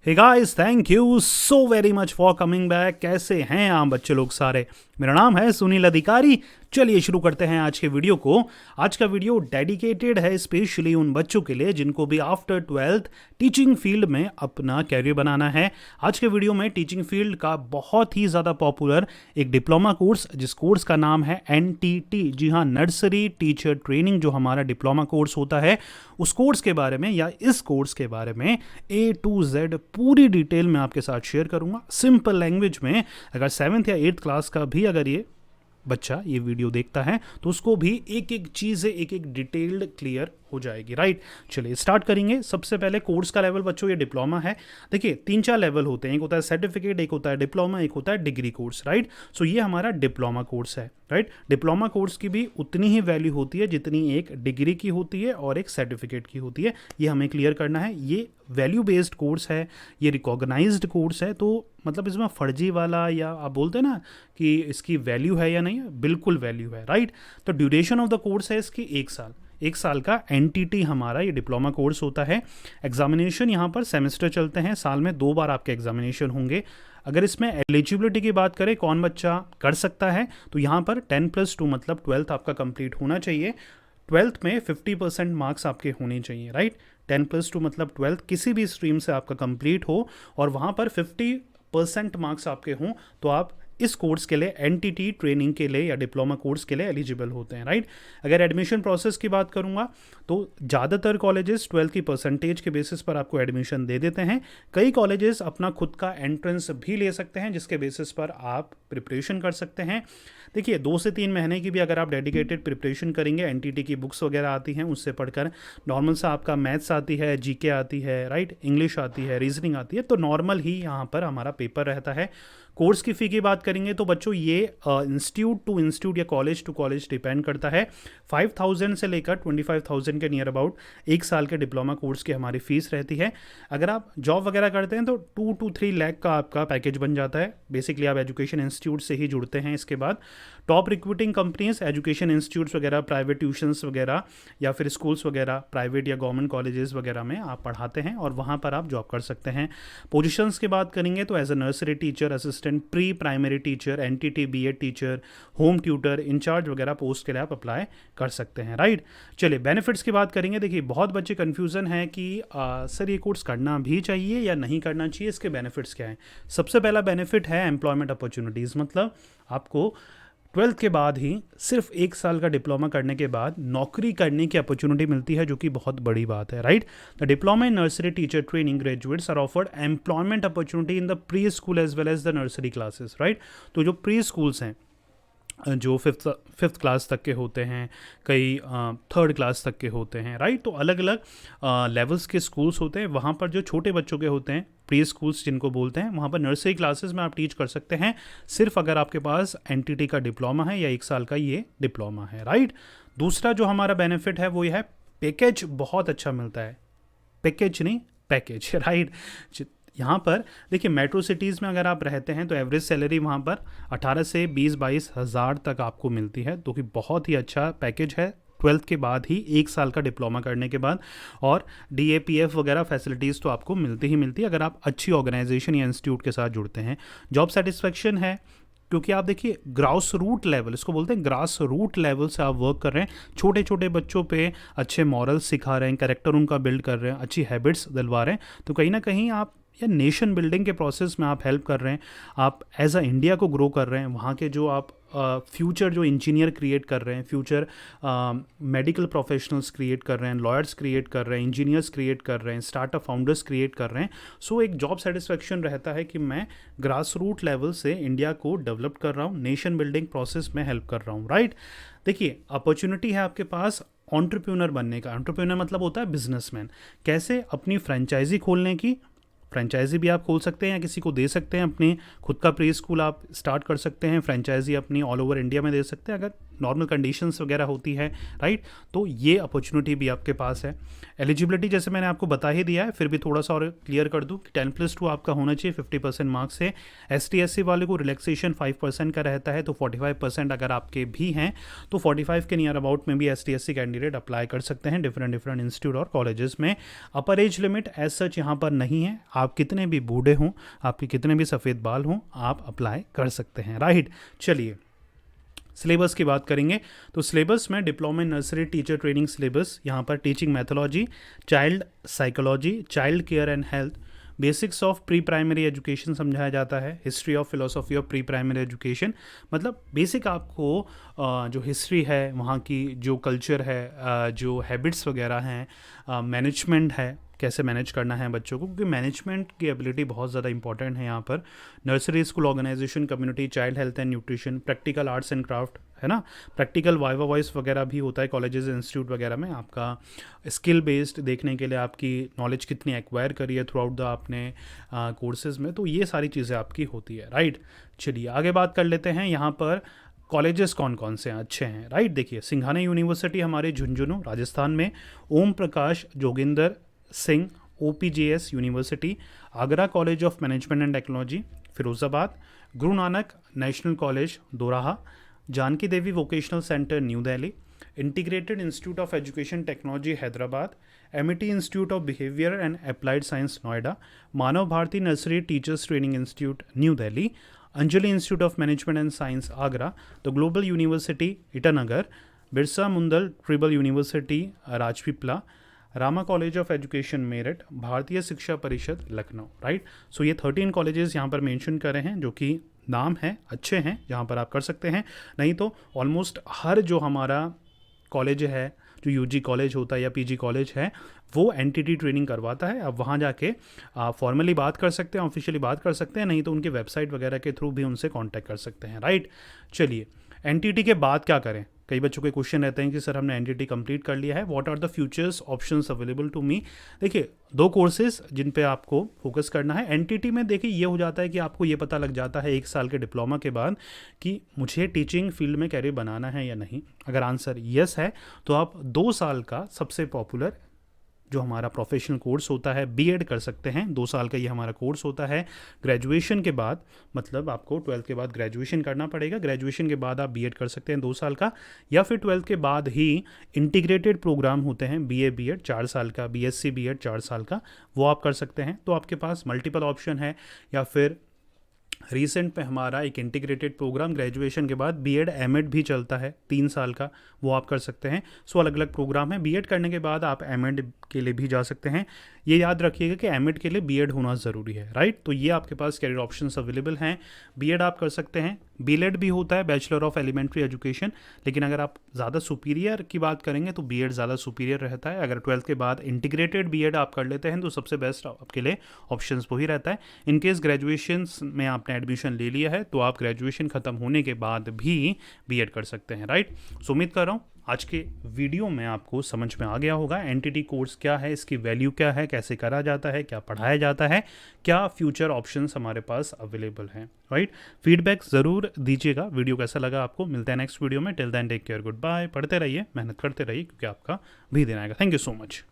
Hey guys, thank you so very much for coming back. कैसे हैं आप बच्चे लोग सारे? मेरा नाम है सुनील अधिकारी। चलिए शुरू करते हैं आज के वीडियो को। आज का वीडियो डेडिकेटेड है स्पेशली उन बच्चों के लिए जिनको भी आफ्टर 12th टीचिंग फील्ड में अपना कैरियर बनाना है। आज के वीडियो में टीचिंग फील्ड का बहुत ही ज़्यादा पॉपुलर एक डिप्लोमा कोर्स, जिस कोर्स का नाम है NTT, जी हाँ, नर्सरी टीचर ट्रेनिंग, जो हमारा डिप्लोमा कोर्स होता है, उस कोर्स के बारे में या इस कोर्स के बारे में A to Z पूरी डिटेल में आपके साथ शेयर करूंगा सिंपल लैंग्वेज में। अगर 7th या 8th क्लास का भी अगर ये बच्चा ये वीडियो देखता है तो उसको भी एक एक चीज़ एक एक डिटेल्ड क्लियर हो जाएगी, राइट। चलिए स्टार्ट करेंगे। सबसे पहले कोर्स का लेवल बच्चों ये डिप्लोमा है। देखिए 3-4 लेवल होते हैं, एक होता है सर्टिफिकेट, एक होता है डिप्लोमा, एक होता है डिग्री कोर्स, राइट। सो ये हमारा डिप्लोमा कोर्स है, राइट। डिप्लोमा कोर्स की भी उतनी ही वैल्यू होती है जितनी एक डिग्री की होती है और एक सर्टिफिकेट की होती है। ये हमें क्लियर करना है। ये वैल्यू बेस्ड कोर्स है, ये रिकॉग्नाइज्ड कोर्स है, तो मतलब इसमें फर्जी वाला या आप बोलते हैं ना कि इसकी वैल्यू है या नहीं है, बिल्कुल वैल्यू है, राइट। तो ड्यूरेशन ऑफ द कोर्स है इसकी 1 साल। 1 साल का NTT हमारा ये डिप्लोमा कोर्स होता है। एग्जामिनेशन यहाँ पर सेमेस्टर चलते हैं, साल में 2 बार आपके एग्जामिनेशन होंगे। अगर इसमें एलिजिबिलिटी की बात करें कौन बच्चा कर सकता है, तो यहाँ पर 10+2 मतलब 12th आपका कंप्लीट होना चाहिए। 12th में 50% मार्क्स आपके होने चाहिए, राइट। 10+2 मतलब 12th किसी भी स्ट्रीम से आपका कंप्लीट हो और वहाँ पर 50% मार्क्स आपके हों तो आप इस कोर्स के लिए NTT ट्रेनिंग के लिए या डिप्लोमा कोर्स के लिए एलिजिबल होते हैं, राइट। अगर एडमिशन प्रोसेस की बात करूंगा तो ज़्यादातर कॉलेजेस 12th की परसेंटेज के बेसिस पर आपको एडमिशन दे देते हैं। कई कॉलेजेस अपना खुद का एंट्रेंस भी ले सकते हैं जिसके बेसिस पर आप प्रिपरेशन कर सकते हैं। देखिए 2 से 3 महीने की भी अगर आप डेडिकेटेड प्रिपरेशन करेंगे, NTT की बुक्स वगैरह आती हैं उससे पढ़कर, नॉर्मल सा आपका मैथ्स आती है, GK आती है, राइट, इंग्लिश आती है, रीजनिंग आती है, तो नॉर्मल ही यहाँ पर हमारा पेपर रहता है। कोर्स की फ़ी की बात करेंगे तो बच्चों ये इंस्टीट्यूट टू इंस्टीट्यूट या कॉलेज टू कॉलेज डिपेंड करता है। 5,000 से लेकर 25,000 के नियर अबाउट 1 साल के डिप्लोमा कोर्स की हमारी फ़ीस रहती है। अगर आप जॉब वगैरह करते हैं तो 2 to 3 लाख का आपका पैकेज बन जाता है। बेसिकली आप एजुकेशन इंस्टीट्यूट से ही जुड़ते हैं। इसके बाद top recruiting companies, education institutes वगैरह, प्राइवेट ट्यूशन्स वगैरह या फिर स्कूल्स वगैरह, प्राइवेट या गवर्नमेंट कॉलेजेस वगैरह में आप पढ़ाते हैं और वहाँ पर आप जॉब कर सकते हैं। पोजीशंस की बात करेंगे तो as a nursery teacher, assistant, pre primary teacher, NTT BEd टीचर, होम ट्यूटर, इंचार्ज वगैरह पोस्ट के लिए आप अप्लाई कर सकते हैं, राइट। चलिए बेनिफिट्स की बात करेंगे। देखिए बहुत बच्चे कन्फ्यूज़न है कि सर ये कोर्स करना भी चाहिए या नहीं करना चाहिए, इसके बेनिफिट्स क्या हैं। सबसे पहला बेनिफिट है एम्प्लॉयमेंट अपॉर्चुनिटीज़, मतलब आपको 12th के बाद ही सिर्फ 1 साल का डिप्लोमा करने के बाद नौकरी करने की अपॉर्चुनिटी मिलती है, जो कि बहुत बड़ी बात है, right. The diploma in nursery teacher training graduates are offered employment opportunity in the pre school as well as the nursery classes, right. तो जो प्री स्कूल्स हैं जो फिफ्थ क्लास तक के होते हैं, कई 3rd क्लास तक के होते हैं, राइट। तो अलग अलग लेवल्स के स्कूल्स होते हैं। वहाँ पर जो छोटे बच्चों के होते हैं, प्री स्कूल्स जिनको बोलते हैं, वहाँ पर नर्सरी क्लासेस में आप टीच कर सकते हैं सिर्फ अगर आपके पास NTT का डिप्लोमा है या 1 साल का ये डिप्लोमा है, राइट। दूसरा जो हमारा बेनिफिट है वो ये है पैकेज बहुत अच्छा मिलता है। पैकेज नहीं, पैकेज, राइट। यहाँ पर देखिए मेट्रो सिटीज़ में अगर आप रहते हैं तो एवरेज सैलरी वहाँ पर 18 से 20-22 हज़ार तक आपको मिलती है, तो कि बहुत ही अच्छा पैकेज है 12th के बाद ही, 1 साल का डिप्लोमा करने के बाद। और DAPF वगैरह फैसिलिटीज़ तो आपको मिलती ही मिलती है अगर आप अच्छी ऑर्गेनाइजेशन या इंस्टीट्यूट के साथ जुड़ते हैं। जॉब सेटिस्फेक्शन है क्योंकि आप देखिए ग्रास रूट लेवल, इसको बोलते हैं ग्रास रूट लेवल से आप वर्क कर रहे हैं। छोटे छोटे बच्चों पे अच्छे मॉरल्स सिखा रहे हैं, कैरेक्टर उनका बिल्ड कर रहे हैं, अच्छी हैबिट्स दिलवा रहे हैं, तो कहीं ना कहीं आप या नेशन बिल्डिंग के प्रोसेस में आप हेल्प कर रहे हैं। आप एज अ इंडिया को ग्रो कर रहे हैं। वहाँ के जो आप फ्यूचर जो इंजीनियर क्रिएट कर रहे हैं, फ्यूचर मेडिकल प्रोफेशनल्स क्रिएट कर रहे हैं, लॉयर्स क्रिएट कर रहे हैं, इंजीनियर्स क्रिएट कर रहे हैं, स्टार्टअप फाउंडर्स क्रिएट कर रहे हैं। सो एक जॉब सेटिस्फेक्शन रहता है कि मैं ग्रास रूट लेवल से इंडिया को डेवलप कर रहा हूँ, नेशन बिल्डिंग प्रोसेस में हेल्प कर रहा हूँ, राइट। देखिए अपॉर्चुनिटी है आपके पास एंटरप्रेन्योर बनने का। एंटरप्रेन्योर मतलब होता है बिजनेसमैन। कैसे? अपनी फ्रेंचाइजी खोलने की। फ्रेंचाइजी भी आप खोल सकते हैं या किसी को दे सकते हैं। अपनी खुद का प्री स्कूल आप स्टार्ट कर सकते हैं, फ्रेंचाइजी अपनी ऑल ओवर इंडिया में दे सकते हैं। अगर नॉर्मल कंडीशंस वगैरह होती है, राइट। तो ये अपॉर्चुनिटी भी आपके पास है। एलिजिबिलिटी जैसे मैंने आपको बता ही दिया है, फिर भी थोड़ा सा और क्लियर कर दूँ कि 10+2 आपका होना चाहिए 50% मार्क्स से। ST/SC वाले को रिलैक्सेशन 5% का रहता है, तो 45% अगर आपके भी हैं तो 45 के नियर अबाउट में भी ST/SC कैंडिडेट अप्लाई कर सकते हैं डिफरेंट इंस्टीट्यूट और कॉलेजेस में। Upper age limit as such यहाँ पर नहीं है, आप कितने भी बूढ़े हों, आपके कितने भी सफ़ेद बाल हों, आप अप्लाई कर सकते हैं, राइट। चलिए सिलेबस की बात करेंगे तो सिलेबस में diploma in nursery teacher training syllabus, यहाँ पर teaching methodology, child psychology, child care and health, basics of pre primary education समझाया जाता है, history of philosophy of pre primary education, मतलब बेसिक आपको जो हिस्ट्री है वहाँ की, जो कल्चर है, जो हैबिट्स वगैरह हैं, मैनेजमेंट है, कैसे मैनेज करना है बच्चों को, क्योंकि मैनेजमेंट की एबिलिटी बहुत ज़्यादा इंपॉर्टेंट है यहाँ पर। Nursery school organization, community, child health and nutrition, practical arts and craft, है ना, प्रैक्टिकल वाइवा वॉइस वगैरह भी होता है कॉलेजेस इंस्टीट्यूट वगैरह में। आपका स्किल बेस्ड देखने के लिए आपकी नॉलेज कितनी एक्वायर करी है थ्रू आउट द आपने कोर्सेज में, तो ये सारी चीज़ें आपकी होती है, राइट। चलिए आगे बात कर लेते हैं यहाँ पर कॉलेजेस कौन कौन से अच्छे हैं, राइट। देखिए सिंघाना यूनिवर्सिटी हमारे झुंझुनू राजस्थान में, Om Prakash Joginder Singh OPJS university, Agra college of management and technology Firozabad, Guru Nanak national college Doraha, Janki Devi vocational centre New Delhi, integrated institute of education technology Hyderabad, MIT institute of behaviour and applied science Noida, Manav Bharati nursery teachers training institute New Delhi, Anjali institute of management and science Agra, the global university Itanagar, Birsa Munda tribal university Rajpipla, Rama college of education Meerut, भारतीय शिक्षा परिषद Lucknow, right. सो ये 13 colleges यहाँ पर mention कर रहे हैं जो कि नाम है, अच्छे हैं, जहाँ पर आप कर सकते हैं। नहीं तो ऑलमोस्ट हर जो हमारा कॉलेज है, जो UG कॉलेज होता है या PG कॉलेज है, वो NTT ट्रेनिंग करवाता है। आप वहाँ जाके फॉर्मली बात कर सकते हैं, ऑफिशियली बात कर सकते हैं, नहीं तो उनके वेबसाइट वगैरह के थ्रू भी उनसे कॉन्टैक्ट कर सकते हैं, राइट। चलिए NTT के बाद क्या करें, कई बच्चों के क्वेश्चन रहते हैं कि सर हमने NTT कंप्लीट कर लिया है, what are the futures options available to me. देखिए 2 कोर्सेज जिन पे आपको फोकस करना है NTT में। देखिए ये हो जाता है कि आपको ये पता लग जाता है 1 साल के डिप्लोमा के बाद कि मुझे टीचिंग फील्ड में कैरियर बनाना है या नहीं। अगर आंसर यस है तो आप 2 साल का सबसे पॉपुलर जो हमारा प्रोफेशनल कोर्स होता है B.Ed कर सकते हैं। 2 साल का ये हमारा कोर्स होता है। ग्रेजुएशन के बाद, मतलब आपको 12th के बाद ग्रेजुएशन करना पड़ेगा, ग्रेजुएशन के बाद आप B.Ed कर सकते हैं 2 साल का, या फिर 12th के बाद ही इंटीग्रेटेड प्रोग्राम होते हैं BA B.Ed 4 साल का, BSc B.Ed 4 साल का, वो आप कर सकते हैं। तो आपके पास मल्टीपल ऑप्शन है। या फिर रिसेंट में हमारा एक इंटीग्रेटेड प्रोग्राम ग्रेजुएशन के बाद B.Ed M.Ed भी चलता है 3 साल का, वो आप कर सकते हैं। सो अलग अलग प्रोग्राम है। B.Ed करने के बाद आप M.Ed के लिए भी जा सकते हैं। ये याद रखिएगा कि M.Ed के लिए B.Ed होना ज़रूरी है, राइट। तो ये आपके पास कैरियर ऑप्शंस अवेलेबल हैं। B.Ed आप कर सकते हैं। B.Led भी होता है, बैचलर ऑफ एलिमेंट्री एजुकेशन, लेकिन अगर आप ज़्यादा सुपीरियर की बात करेंगे तो B.Ed ज़्यादा सुपीरियर रहता है। अगर 12th के बाद इंटीग्रेटेड B.Ed आप कर लेते हैं तो सबसे बेस्ट आपके लिए ऑप्शंस वही रहता है। इनकेस ग्रेजुएशन में आपने एडमिशन ले लिया है तो आप ग्रेजुएशन ख़त्म होने के बाद भी B.Ed कर सकते हैं, राइट। सो उम्मीद कर रहा हूँ आज के वीडियो में आपको समझ में आ गया होगा NTT कोर्स क्या है, इसकी वैल्यू क्या है, कैसे करा जाता है, क्या पढ़ाया जाता है, क्या फ्यूचर ऑप्शंस हमारे पास अवेलेबल हैं, राइट। फीडबैक ज़रूर दीजिएगा, वीडियो कैसा लगा आपको। मिलते हैं नेक्स्ट वीडियो में। Till then take care, good bye. पढ़ते रहिए, मेहनत करते रहिए, क्योंकि आपका भी दिन आएगा। Thank you so much.